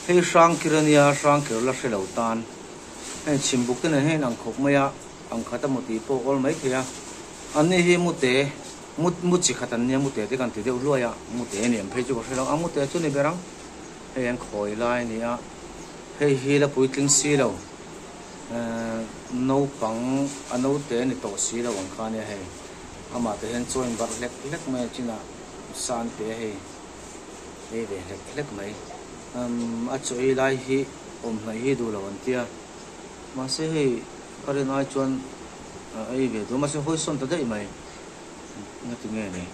hei sang kirania sang kirla shelo tan hei chimbuk te hei nang khop maya ang khata muti po ol mai thia ani hi mute mut chi khatan nia mute te kan ti deu luaya mute ni am phei chu shelo ang mute chu ni berang hei ang khoi lai nia hei hi la puitling si lo no pang ano te ni to si lo ang kha ne hei ama te hen choin bar lek lek mai china san te hei hei ve lek lek mai a choi lai hi mai hi du lo an tia ma se hei karen ai chuan ai ve du ma se hoi son ta dei mai nga ti nge ni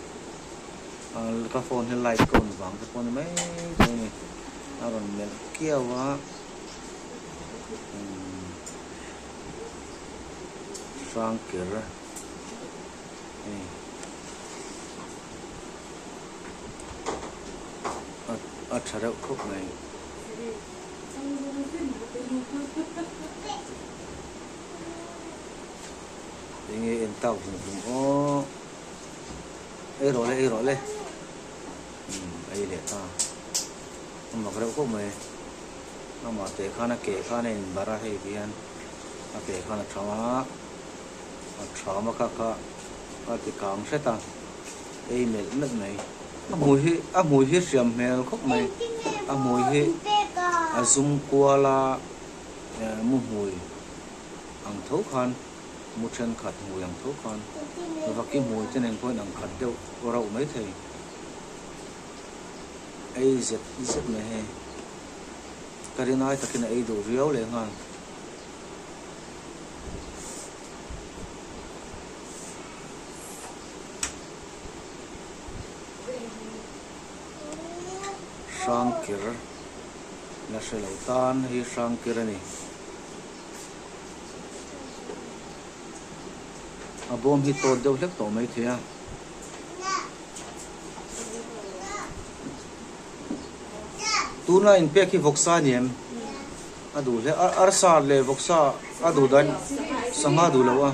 ka phone he light kon wang ka phone mai dei ni aron mel kia wa sang kira Achara khop này nghe em tao cũng ô ấy rồi lên ấy lệ ta mà cái khop này mà để khana kể khana in bara hay bian kể khana trauma cả cái càng sẽ ta ấy mệt mất này mùi hi xiêm mèo khóc mày mùi hi zoom qua la mùi ăn thấu khan một chân khát mùi ăn thấu khan và cái mùi cho nên coi ăn khát đâu rau mấy thầy ấy rất mày he cái này ta cái này đồ riêu lên ha sang kir la shelo tan hi sang kir ani abom hi to deuh hlek to mai thia tuna in pe ki voksa niam adu le arsa le voksa adu dan sanga du lo a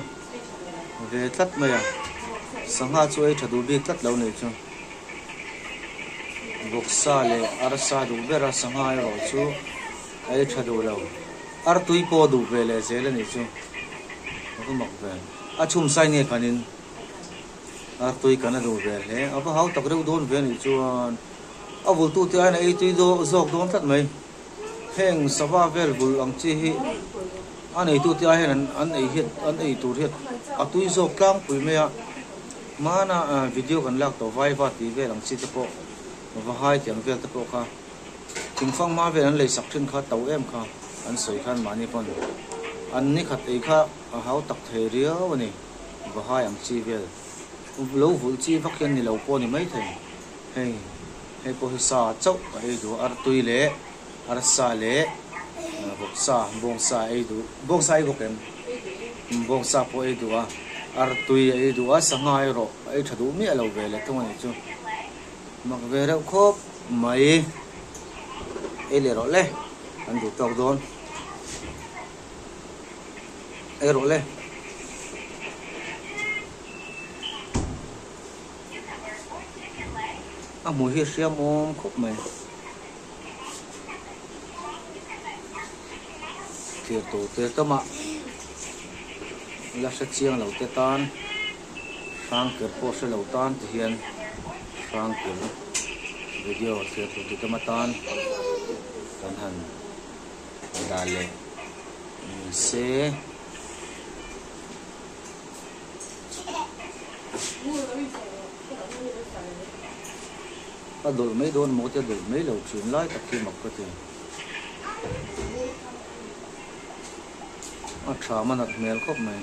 ve tlat maya sanga chu ai thadu bi tlat lo nei chu voksa le arsa du vera sanga ro chu ai thadu lo ar tui po du ve le zel ani chu ko mak ve a chum sai nge kanin ar tui kana du ve le aba hau tak reu don ve ni chuan a vul tu ti ana ei tui do zok don that mai heng sawa vel bul ang chi hi an ei tu ti a hen an ei tu riat a tui zok tlang pui me a mana video kan lak to vai va ti ve lang chi te po và hai tiếng việt tập kha tiếng phong ma về anh lấy sắc trên kha tàu em kha anh soi khan mani pon anh ni khát ấy kha háo tập thể riêu vậy và hai anh chi về lâu vụ chi phát hiện ni lâu po ni mấy thầy hey hey po sa chốc ấy đủ ar tui lệ ar sa lệ bông sa ấy đủ bông sa ấy bốc em bông sa po ấy đủ ar tui ấy đủ sang ngay rồi ấy thật đủ mía lâu về lệ không anh chứ mặc về đâu khốp mấy ấy lệ rồi lên anh đủ tàu đón ấy rồi lên mùi hi xiêm ôm khốp mày thiệt tổ tiệt tâm ạ là sẽ chiang lẩu tiệt tan sang cửa po sẽ lẩu tan thì hiền sang cửa video thiệt tổ tiệt tâm tan tan hành đà lệ sẽ đổi mấy đôn một cái đổi mấy lẩu chuyển lại tập kia mặc có thể chả mà nạt mèo khóc mày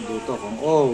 đủ to khoảng ô